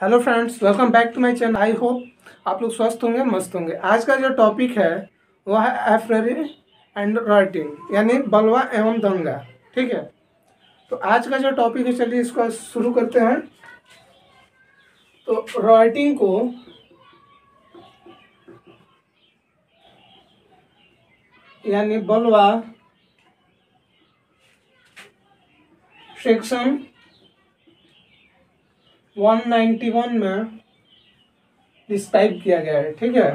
Hello friends, welcome back to my channel. I hope आप लोग स्वस्थ होंगे, मस्त होंगे। आज का जो टॉपिक है वह है एफ्रेरी एंड राइटिंग, यानी बलवा एवं दंगा। ठीक है, तो आज का जो टॉपिक है, चलिए इसको शुरू करते हैं। तो राइटिंग को यानी बलवा सेक्शन 191 में डिस्क्राइब किया गया है। ठीक है,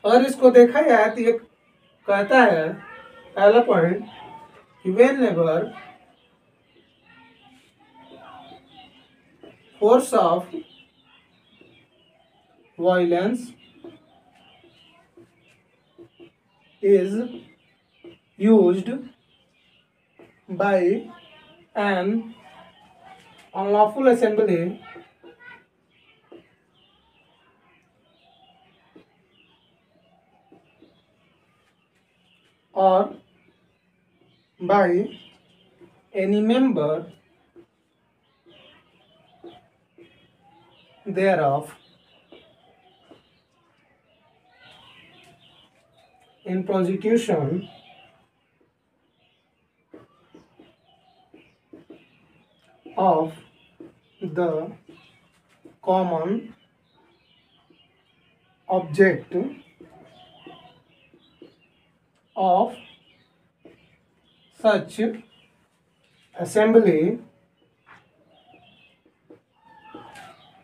और इसको देखा जाए तो ये कहता है, पहला point, whenever force of violence is used by an unlawful assembly or by any member thereof in prosecution of the common object of such assembly,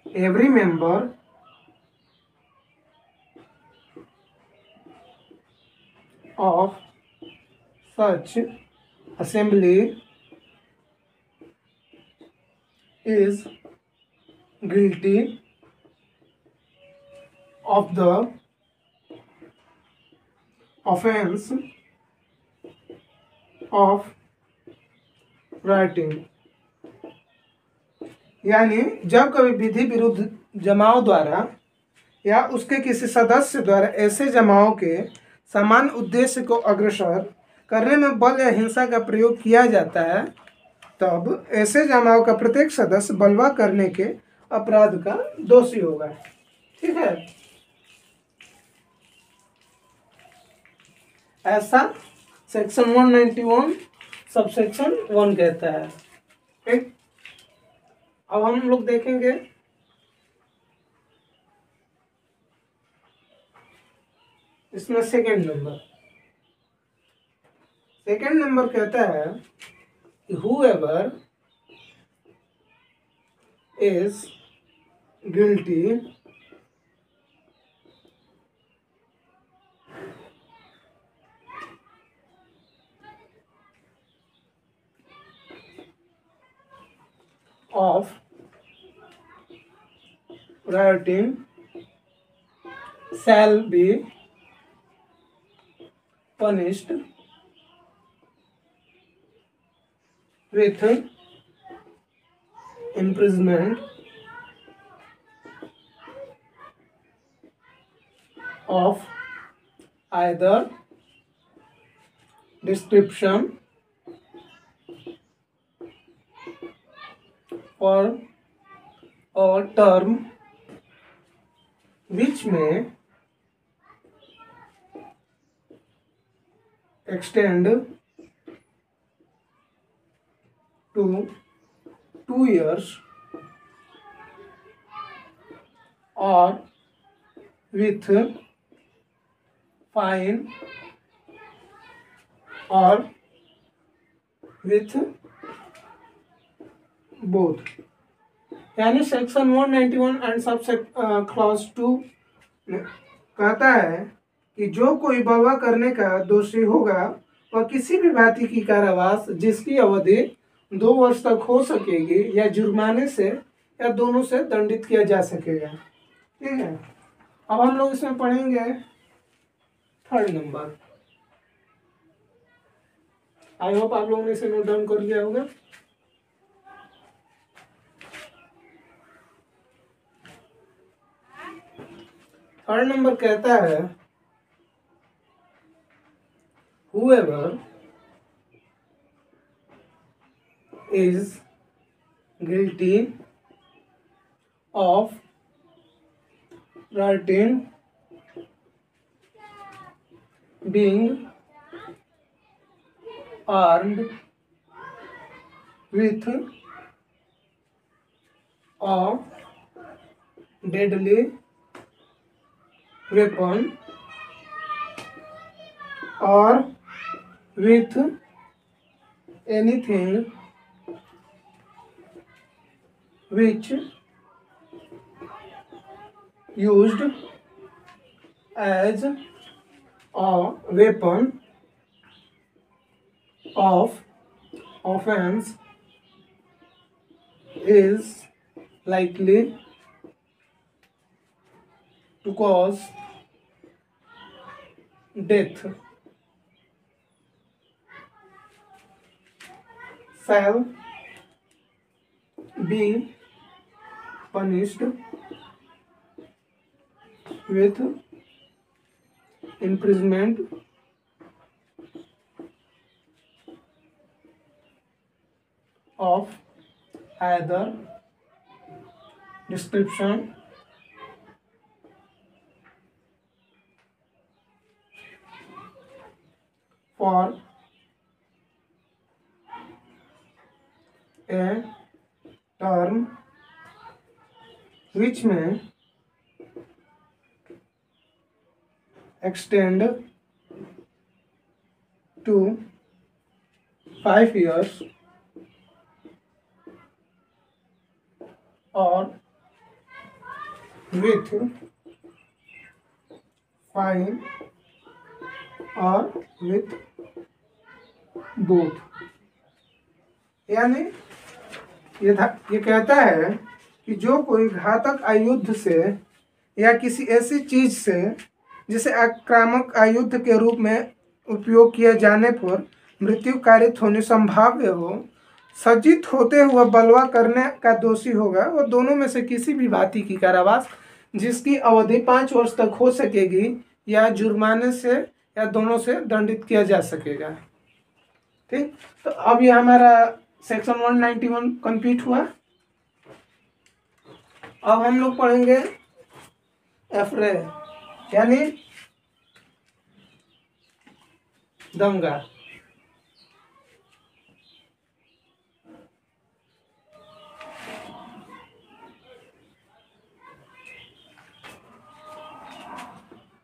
every member of such assembly is guilty of the offense of writing। यानी जब कभी विधि विरुद्ध जमाव द्वारा या उसके किसी सदस्य द्वारा ऐसे जमाव के समान उद्देश्य को अग्रसर करने में बल या हिंसा का प्रयोग किया जाता है, तब ऐसे जमाव का प्रत्येक सदस्य बलवा करने के अपराध का दोषी होगा। ठीक है, ऐसा सेक्शन 191 सब सेक्शन 1 कहता है। ठीक, अब हम लोग देखेंगे इसमें सेकेंड नंबर कहता है कि whoever is guilty of rioting shall be punished with imprisonment of either description or a term which may extend to 2 years or with fine or with both। यानी सेक्शन 191 एंड सब क्लॉज 2 कहता है कि जो कोई बलवा करने का दोषी होगा वह किसी भी भांति की कारावास जिसकी अवधि 2 वर्ष तक हो सकेगी या जुर्माने से या दोनों से दंडित किया जा सकेगा। ठीक है, अब हम लोग इसमें पढ़ेंगे थर्ड नंबर। आई होप आप लोगों ने इसे नोट डाउन कर लिया होगा। थर्ड नंबर कहता है whoever is guilty of writing being armed with a deadly weapon or with anything which used as a weapon of offense is likely to cause death shall be punished with imprisonment of either description for a term which may extend to 5 years or with fine और with both। यानी ये कहता है कि जो कोई घातक आयुध से या किसी ऐसी चीज से जिसे आक्रामक आयुध के रूप में उपयोग किए जाने पर मृत्यु कारित होनी संभाव्य हो, सज्जित होते हुए बलवा करने का दोषी होगा, वो दोनों में से किसी भी भांति की कारावास जिसकी अवधि 5 वर्ष तक हो सकेगी या जुर्माने से या दोनों से दंडित किया जा सकेगा। ठीक, तो अब ये हमारा सेक्शन 191 कंप्लीट हुआ। अब हम लोग पढ़ेंगे एफ्रे यानी दंगा।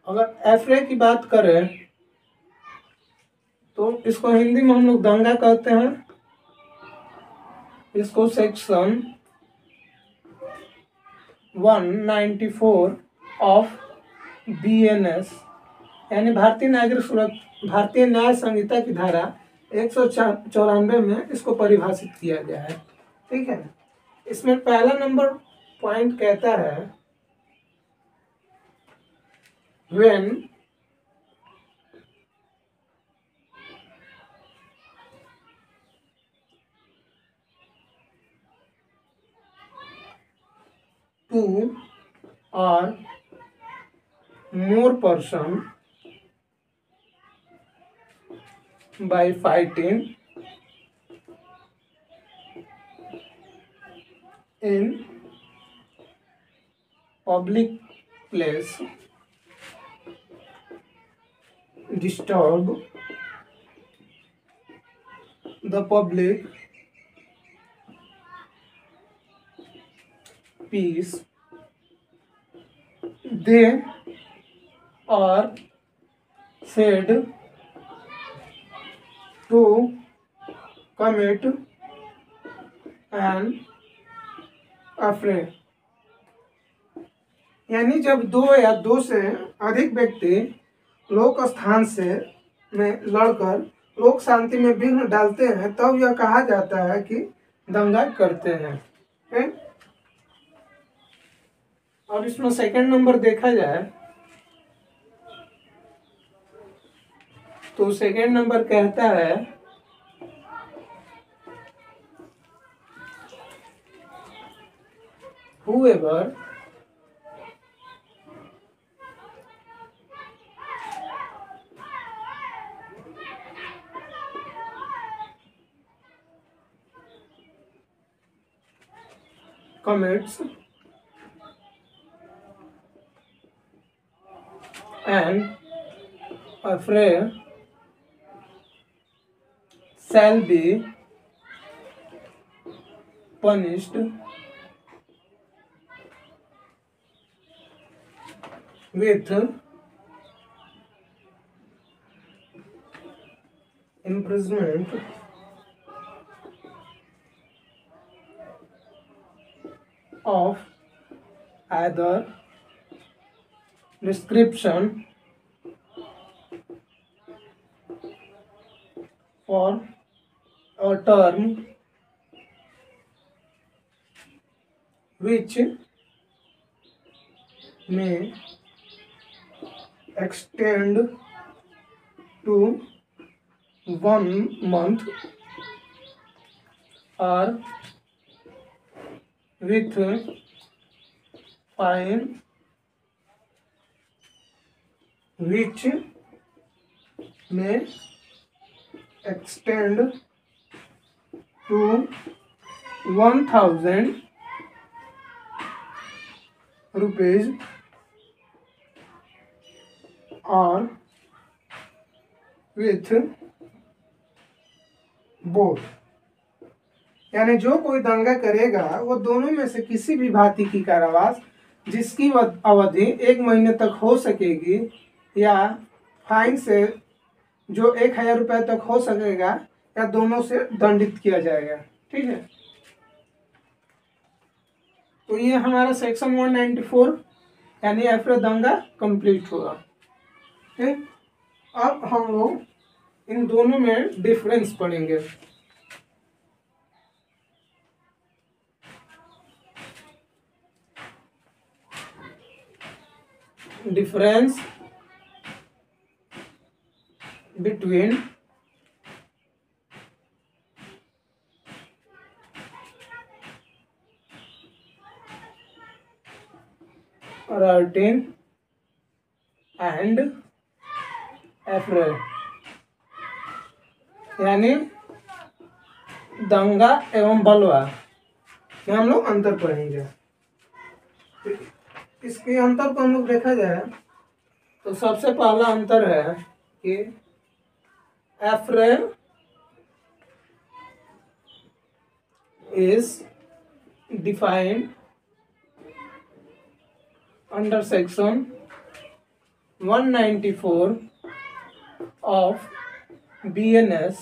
अगर एफ्रे की बात करें तो इसको हिंदी में हम लोग दंगा कहते हैं। इसको सेक्शन 194 ऑफ BNS यानी भारतीय न्याय संहिता की धारा 194 में इसको परिभाषित किया गया है। ठीक है, इसमें पहला नंबर पॉइंट कहता है when two or more person by fighting in public place disturb the public peace, they are said to commit an affray। यानी जब दो या दो से अधिक व्यक्ति लोक स्थान से में लड़कर लोक शांति में विघ्न डालते हैं तब यह कहा जाता है कि दंगा करते हैं। अब इसमें सेकंड नंबर देखा जाए तो सेकंड नंबर कहता है whoever commits and afraid shall be punished with imprisonment of either description for a term which may extend to 1 month or with fine which may extend to 1,000 rupees or with both. यानी जो कोई दंगा करेगा वो दोनों में से किसी भी भांति की कारावास जिसकी अवधि 1 महीने तक हो सकेगी या फाइन से जो 1,000 रुपये तक हो सकेगा या दोनों से दंडित किया जाएगा। ठीक है, तो ये हमारा सेक्शन 194 यानी एफरे दंगा कंप्लीट होगा। ठीक, अब हम लोग इन दोनों में डिफरेंस पढ़ेंगे। डिफरेंस बिटवीन राइटिंग एंड एफरे, यानी दंगा एवं बलवा में हम लोग अंतर पढ़ेंगे। इसके अंतर को हम लोग देखा जाए तो सबसे पहला अंतर है कि affray is defined under section 194 of BNS,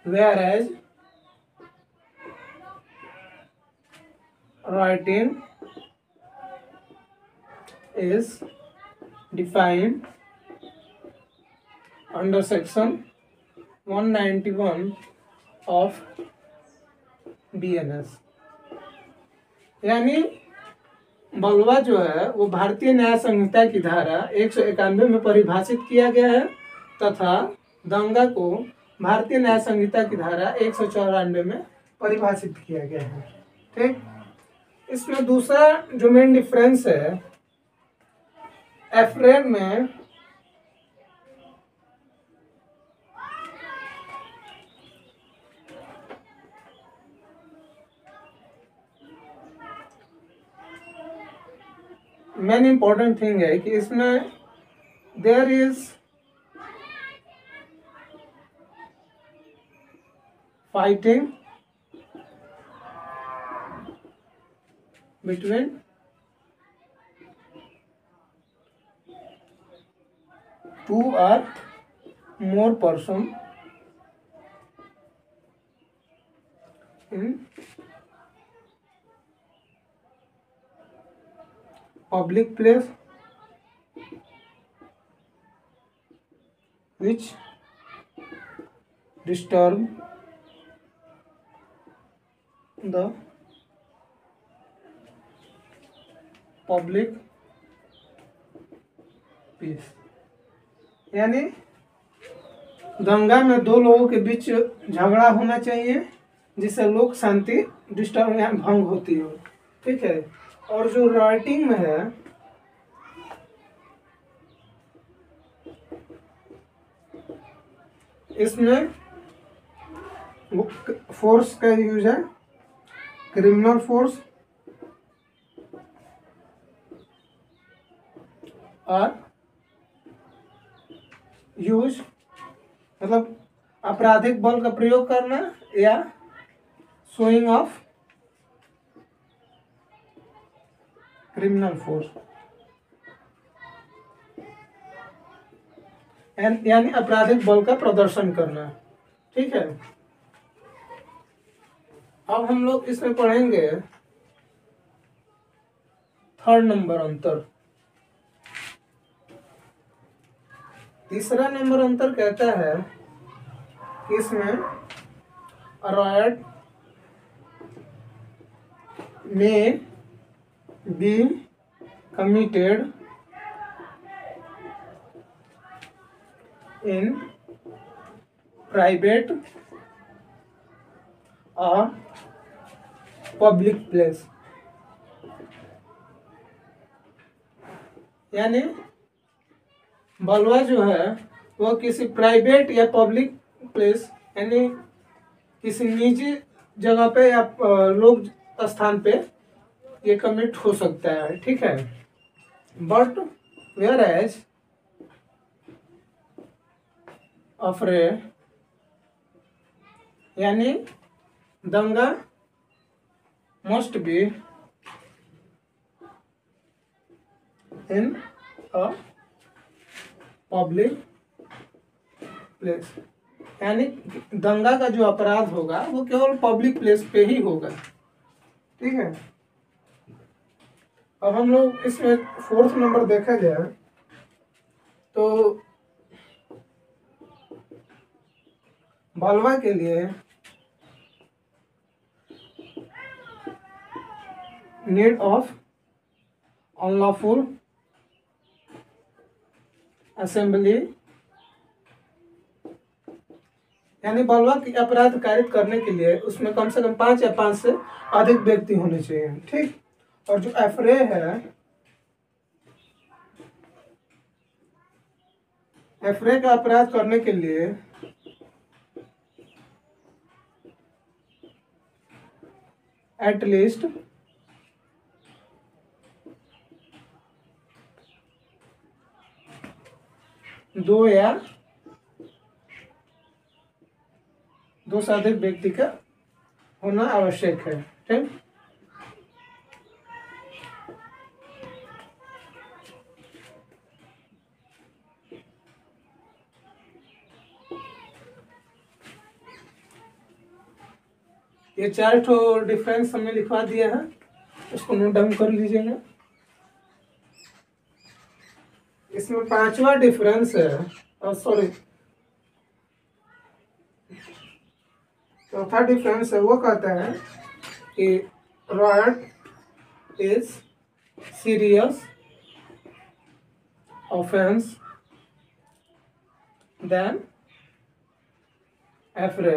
whereas writing is defined under section 191 of BNS। यानी बलवा जो है वो भारतीय न्याय संहिता की धारा 191 में परिभाषित किया गया है तथा दंगा को भारतीय न्याय संहिता की धारा 194 में परिभाषित किया गया है। ठीक, इसमें दूसरा जो मेन डिफरेंस है, एफरे में मेन इंपॉर्टेंट थिंग है कि इसमें there is fighting between two or more person in public place which disturb the public peace। यानी दंगा में दो लोगों के बीच झगड़ा होना चाहिए जिससे लोक शांति डिस्टर्ब या भंग होती हो। ठीक है, और जो राइटिंग में है इसमें फोर्स का यूज है, क्रिमिनल फोर्स और यूज मतलब आपराधिक बल का प्रयोग करना या शोइंग ऑफ क्रिमिनल फोर्स, यानी आपराधिक बल का प्रदर्शन करना। ठीक है, अब हम लोग इसमें पढ़ेंगे 3rd नंबर अंतर। तीसरा नंबर अंतर कहता है कि इसमें रायट में बी कमिटेड इन प्राइवेट और पब्लिक प्लेस, यानी बलवा जो है वो किसी प्राइवेट या पब्लिक प्लेस यानी किसी निजी जगह पे या लोग स्थान पे ये कमिट हो सकता है। ठीक है, बट वेयर एज अफरे यानी दंगा must be in a public place, यानी दंगा का जो अपराध होगा वो केवल पब्लिक प्लेस पे ही होगा। ठीक है, अब हम लोग इसमें 4th नंबर देखा जाए तो बलवा के लिए नीड ऑफ अनलॉफुल असेंबली, यानी बलवा की अपराध कारित करने के लिए उसमें कम से कम 5 या 5 से अधिक व्यक्ति होने चाहिए। ठीक, और जो एफरे है, एफरे का अपराध करने के लिए एटलीस्ट 2 या 2 से अधिक व्यक्ति का होना आवश्यक है। ठीक, ये 4 ठो डिफरेंस हमने लिखवा दिया है, उसको नोट डाउन कर लीजिएगा। इसमें 5वां डिफरेंस है, सॉरी 4था डिफरेंस है, वो कहता है कि riot is serious offence than affray,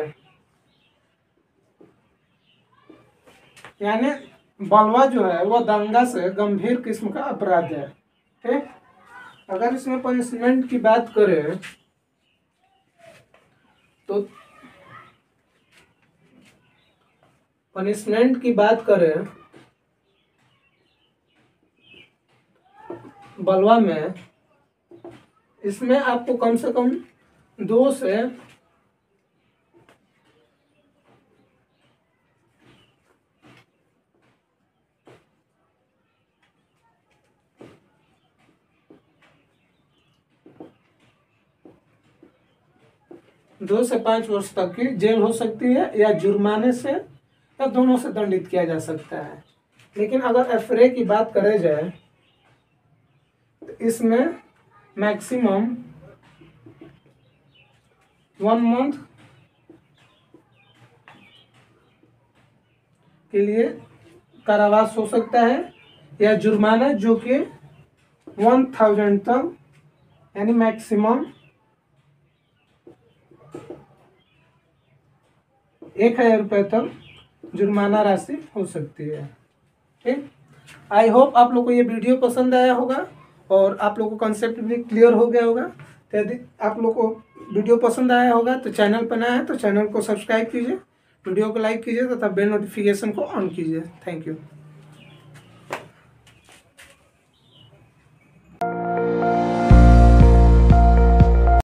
यानी बलवा जो है वो दंगा से गंभीर किस्म का अपराध है। ठीक, अगर इसमें पनिशमेंट की बात करें तो पनिशमेंट की बात करें बलवा में, इसमें आपको कम से कम 2 से 5 वर्ष तक की जेल हो सकती है या जुर्माने से या दोनों से दंडित किया जा सकता है। लेकिन अगर एफरे की बात करे जाए तो इसमें मैक्सिमम 1 मंथ के लिए कारावास हो सकता है या जुर्माना जो कि 1000 तक, यानी मैक्सिमम 1000 रुपये तक जुर्माना राशि हो सकती है। ठीक, आई होप आप लोग को ये वीडियो पसंद आया होगा और आप लोग को कंसेप्ट भी क्लियर हो गया होगा। तो यदि आप लोग को वीडियो पसंद आया होगा तो चैनल पर नया है तो चैनल को सब्सक्राइब कीजिए, वीडियो को लाइक कीजिए तथा बेल नोटिफिकेशन को ऑन कीजिए। Thank you.